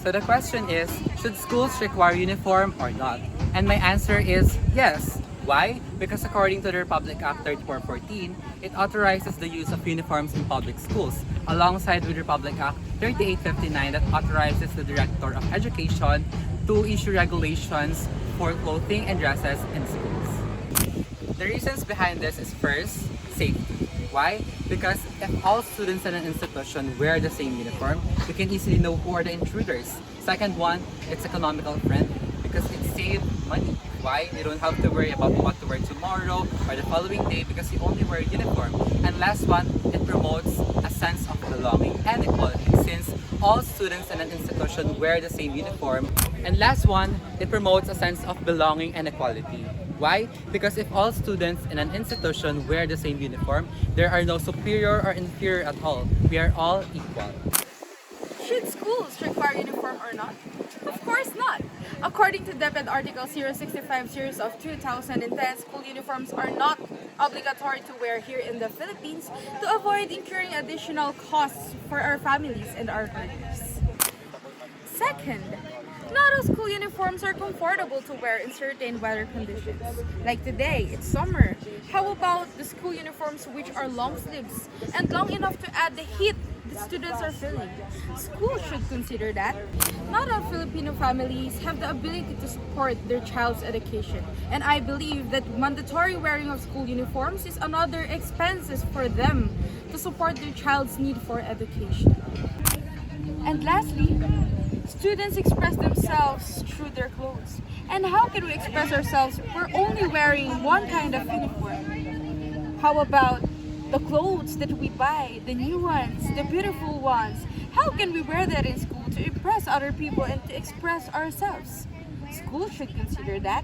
So the question is, should schools require uniform or not? And my answer is yes. Why? Because according to the Republic Act 3414, it authorizes the use of uniforms in public schools, alongside with Republic Act 3859 that authorizes the Director of Education to issue regulations for clothing and dresses in schools. The reasons behind this is first, safety. Why? Because if all students in an institution wear the same uniform, we can easily know who are the intruders. Second one, it's economical friendly because it saves money. Why? You don't have to worry about what to wear tomorrow or the following day because you only wear a uniform. And last one, it promotes a sense of belonging and equality since all students in an institution wear the same uniform. And last one, it promotes a sense of belonging and equality. Why? Because if all students in an institution wear the same uniform, there are no superior or inferior at all. We are all equal. Should schools require uniform or not? Of course not. According to DepEd Article 065 series of 2010, school uniforms are not obligatory to wear here in the Philippines to avoid incurring additional costs for our families and our careers. Second, not all school uniforms are comfortable to wear in certain weather conditions. Like today, it's summer. How about the school uniforms which are long sleeves and long enough to add the heat the students are feeling? Schools should consider that. Not all Filipino families have the ability to support their child's education. And I believe that mandatory wearing of school uniforms is another expenses for them to support their child's need for education. And lastly, students express themselves through their clothes. And how can we express ourselves if we're only wearing one kind of uniform? How about the clothes that we buy, the new ones, the beautiful ones? How can we wear that in school to impress other people and to express ourselves? Schools should consider that.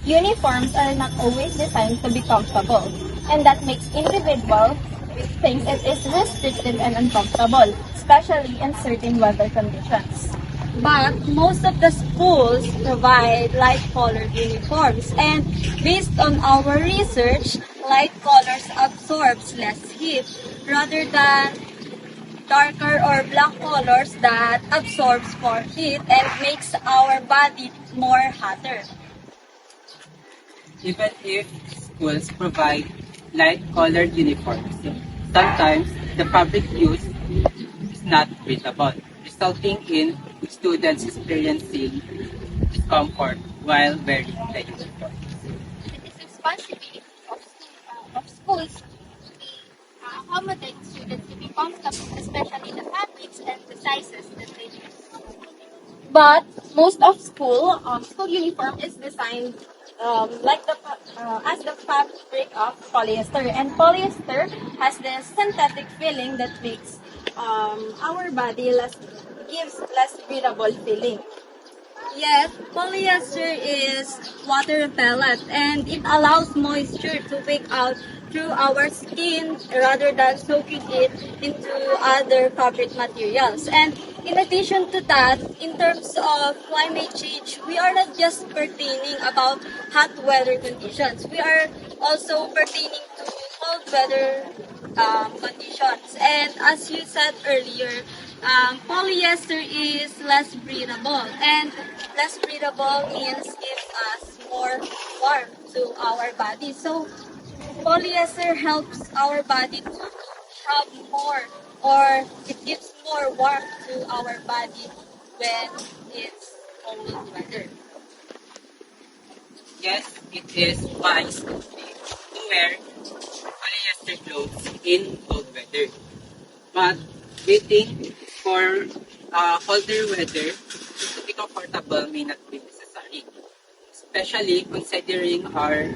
Uniforms are not always designed to be comfortable, and that makes individuals think it is restrictive and uncomfortable, especially in certain weather conditions. But most of the schools provide light-colored uniforms, and based on our research, light colors absorbs less heat rather than darker or black colors that absorbs more heat and makes our body more hotter. Even if schools provide light-colored uniforms, sometimes the fabric used is not breathable, resulting in students experiencing discomfort while wearing the uniform. It is responsibility of schools to accommodate students to be comfortable, especially the fabrics and the sizes that they use. But most of school uniform is designed as the fabric of polyester, and polyester has the synthetic feeling that makes our body gives less breathable feeling. Yet, polyester is water repellent and it allows moisture to leak out through our skin rather than soaking it into other fabric materials. And in addition to that, in terms of climate change, we are not just pertaining about hot weather conditions. We are also pertaining to cold weather conditions. And as you said earlier, polyester is less breathable, and less breathable means gives us more warmth to our body. So polyester helps our body to have more, or it gives more warmth to our body when it's cold weather. Yes, it is wise to wear polyester clothes in cold weather. But waiting for colder weather to be comfortable may not be necessary, especially considering our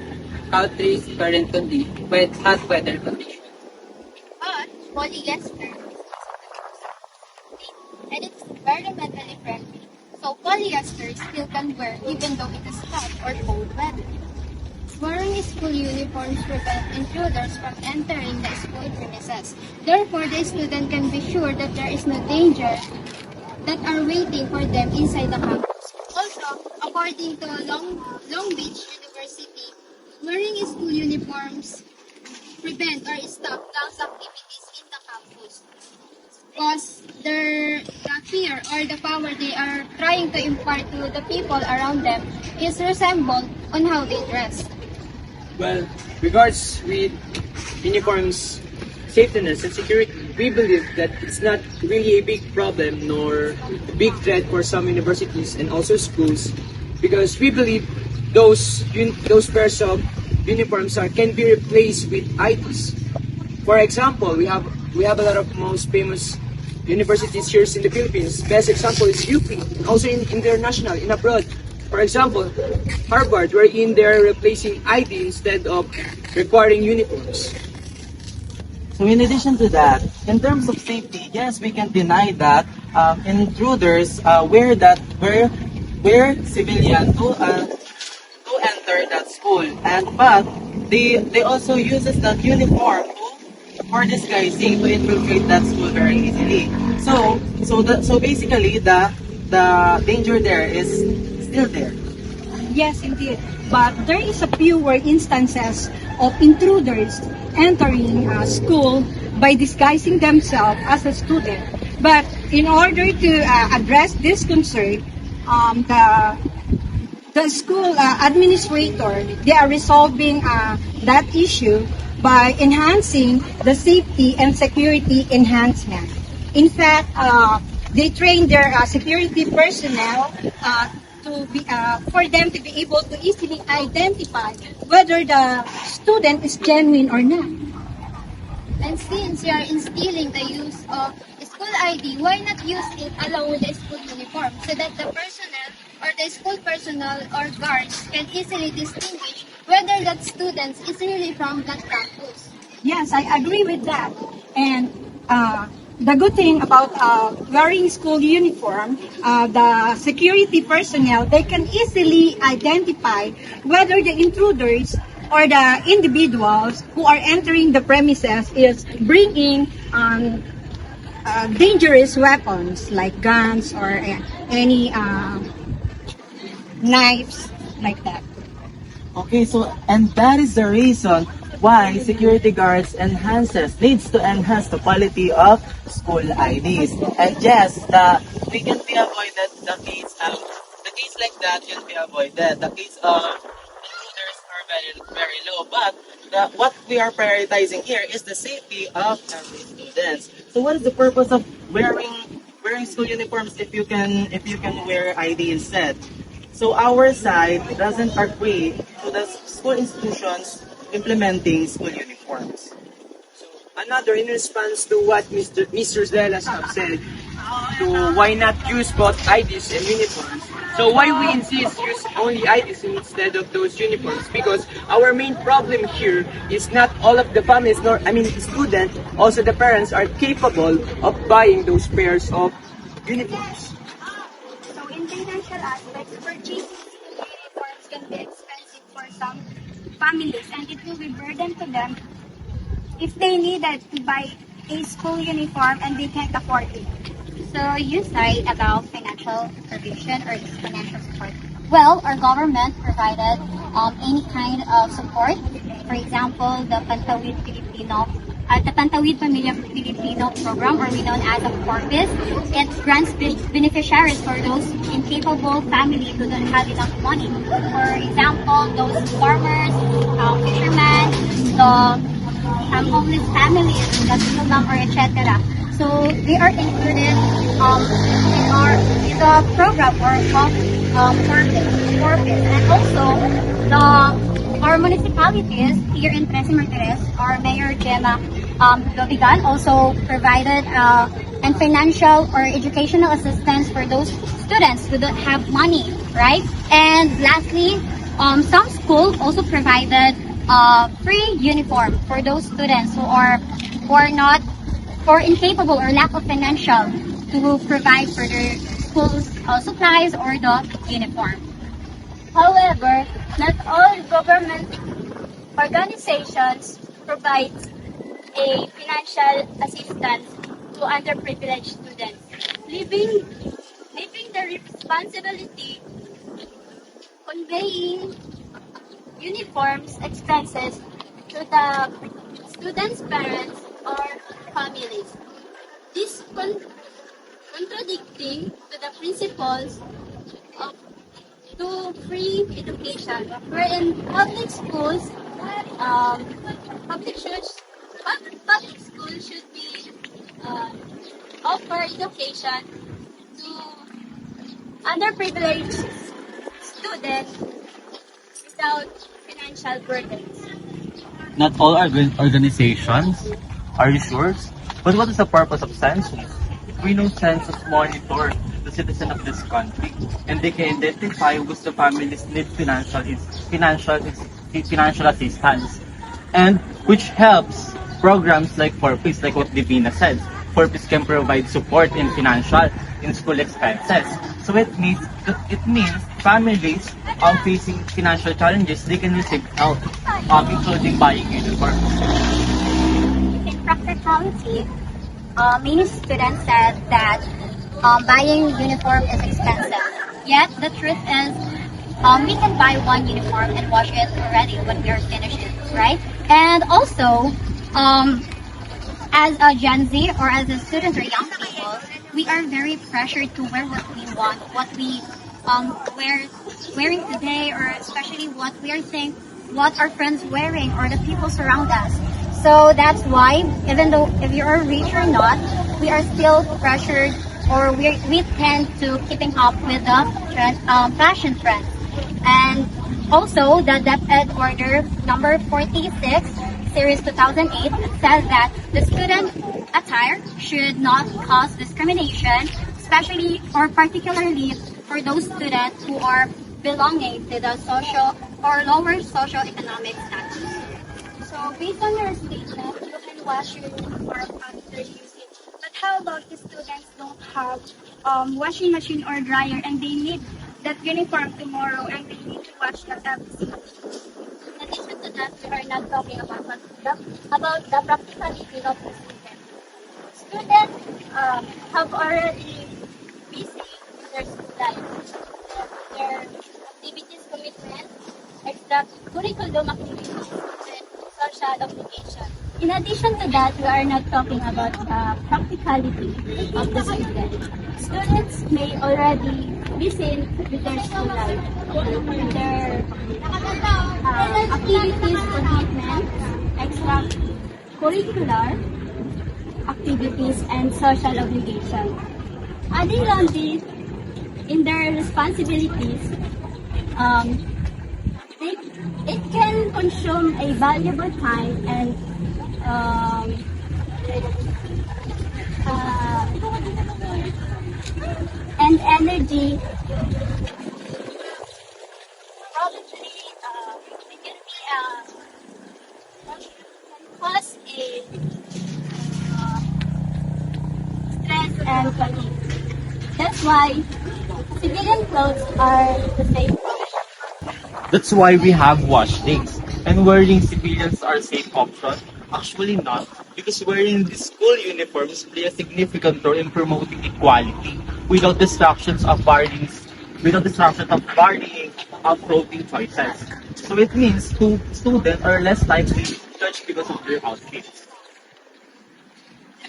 country's current condition with hot weather conditions. But polyester is and it's environmentally friendly. So polyester still can wear even though it is hot or cold weather. Wearing school uniforms prevent intruders from entering the school premises. Therefore, the student can be sure that there is no danger that are waiting for them inside the campus. Also, according to Long Beach University, wearing school uniforms prevent or stop gangs activities in the campus. because the fear or the power they are trying to impart to the people around them is resembled on how they dress. Well, regards with uniforms, safetyness, and security, we believe that it's not really a big problem nor a big threat for some universities and also schools because we believe those pairs of uniforms can be replaced with IDs. For example, we have a lot of most famous universities here in the Philippines. Best example is UP, also in international, in abroad. For example, Harvard, wherein they're replacing ID instead of requiring uniforms. So in addition to that, in terms of safety, yes, we can deny that intruders wear civilian to enter that school, and but they also uses that uniform for disguising to infiltrate that school very easily. So basically the danger there is still there. Yes, indeed. But there is a fewer instances of intruders entering a school by disguising themselves as a student. But in order to address this concern, the school administrator, they are resolving that issue by enhancing the safety and security enhancement. In fact, they train their security personnel for them to be able to easily identify whether the student is genuine or not. And since you are instilling the use of school ID, why not use it along with the school uniform so that the personnel or the school personnel or guards can easily distinguish whether that student is really from that campus? Yes, I agree with that. And the good thing about wearing school uniform, the security personnel, they can easily identify whether the intruders or the individuals who are entering the premises is bringing dangerous weapons like guns or any knives like that. Okay, so and that is the reason why security guards needs to enhance the quality of school IDs. And yes, we can be avoided the case like that can be avoided. The case of intruders are very low, but what we are prioritizing here is the safety of every students. So what is the purpose of wearing school uniforms if you can wear ID instead? So our side doesn't agree to the school institutions implementing school uniforms. Another, in response to what Mr. Zelas have said, to why not use both IDs and uniforms. So why we insist use only IDs instead of those uniforms? Because our main problem here is not all of the families, the student, also the parents are capable of buying those pairs of uniforms. So in financial aspects, purchasing school uniforms can be expensive for some families and it will be burden to them if they needed to buy a school uniform and they can't afford it. So you say about financial provision or this financial support. Well, our government provided any kind of support. For example, the Pantawid Pamilya Filipino program, or we known as a Corpus. It grants beneficiaries for those incapable families who don't have enough money. For example, those farmers, fishermen, the homeless families, the single number, etc. So they are included in the program or Corpus. And also, our municipalities here in Tres Martires, our Mayor Gemma Lobigan also provided and financial or educational assistance for those students who don't have money, right? And lastly, some schools also provided free uniform for those students who are not or incapable or lack of financial to provide for their school's supplies or the uniform. However, not all government organizations provide a financial assistance to underprivileged students, leaving the responsibility conveying uniforms expenses to the students' parents or families. This contradicting to the principles of to free education, wherein public schools, um, public schools, public schools should be offer education to underprivileged students without financial burdens. Not all organizations, are you sure? But what is the purpose of census? We know census monitor the citizen of this country, and they can identify which the families need financial assistance, and which helps programs like Forpeace, like what Divina said. Forpeace can provide support in school expenses. So it means families facing financial challenges, they can receive help, including buying uniforms. In practicality, many students said that buying uniform is expensive. Yet the truth is, we can buy one uniform and wash it already when we are finished, right? And also, as a Gen Z or as a student or young people, we are very pressured to wear what we want, what we wearing today, or especially what we are seeing, what our friends wearing or the people surround us. So that's why, even though if you are rich or not, we are still pressured, or we tend to keeping up with the fashion trends. And also, the DepEd Order number 46, Series 2008, says that the student attire should not cause discrimination, especially or particularly for those students who are belonging to the social or lower socio-economic status. So based on your statement, you can wash your uniform after using. But how about the students don't have washing machine or dryer and they need that uniform tomorrow and they need to wash that every single day? In addition to that, we are not talking about the practicality of the student. Students have already busy with their school life, their activities commitment, extracurriculum activities, and social obligation. In addition to that, we are not talking about the practicality of the student. Students may already busy with their school life, with their activities, commitments, extracurricular activities, and social obligation. Adding on this, in their responsibilities, it can consume a valuable time and energy. Probably, it can cause a stress and fatigue. That's why civilian clothes are the safe option. That's why we have wash days. And wearing civilians are safe option? Actually not, because wearing the school uniforms play a significant role in promoting equality without distractions of varying clothing choices. So it means students are less likely to judge because of their outfits.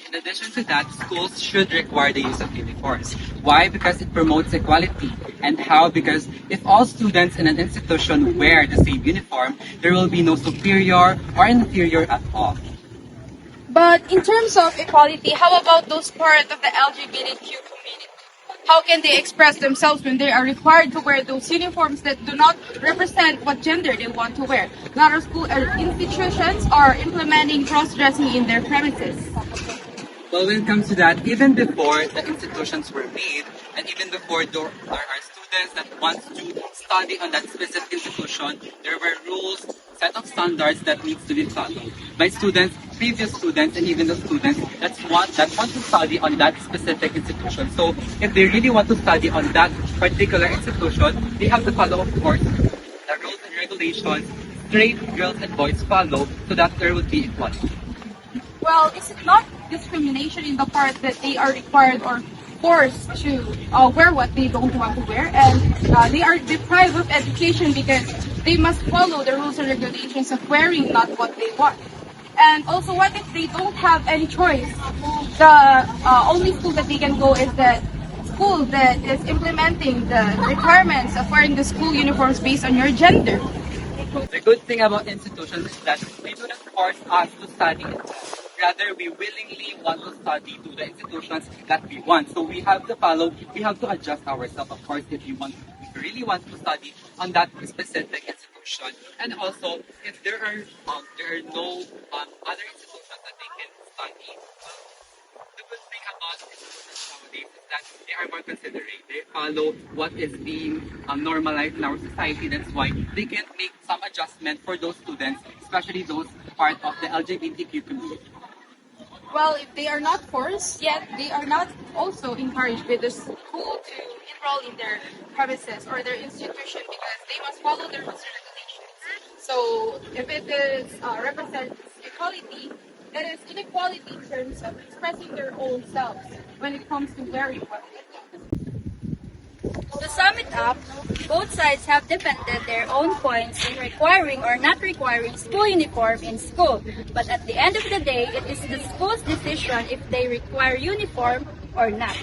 In addition to that, schools should require the use of uniforms. Why? Because it promotes equality. And how? Because if all students in an institution wear the same uniform, there will be no superior or inferior at all. But in terms of equality, how about those part of the LGBTQ community? How can they express themselves when they are required to wear those uniforms that do not represent what gender they want to wear? A lot of school institutions are implementing cross-dressing in their premises. Well, when it comes to that, even before the institutions were made, and even before there are students that want to study on that specific institution, there were rules, set of standards that needs to be followed by students, previous students, and even the students that want to study on that specific institution. So, if they really want to study on that particular institution, they have to follow, of course, the rules and regulations straight girls and boys follow, so that there would be equality. Well, is it not discrimination in the part that they are required or forced to wear what they don't want to wear, and they are deprived of education because they must follow the rules and regulations of wearing not what they want? And also, what if they don't have any choice the only school that they can go is the school that is implementing the requirements of wearing the school uniforms based on your gender. The good thing about institutions is that they do not force us to study. Rather, we willingly want to study to the institutions that we want. So we have to adjust ourselves, of course, if we really want to study on that specific institution. And also, if there are no other institutions that they can study, the good thing about institutions nowadays is that they are more considerate. They follow what is being normalized in our society. That's why they can make some adjustment for those students, especially those part of the LGBTQ community. Well, if they are not forced, yet they are not also encouraged by the school to enroll in their premises or their institution because they must follow their rules and regulations. So if it is represents equality, it is inequality in terms of expressing their own selves when it comes to wearing what they want. To sum it up, both sides have defended their own points in requiring or not requiring school uniform in school. But at the end of the day, it is the school's decision if they require uniform or not.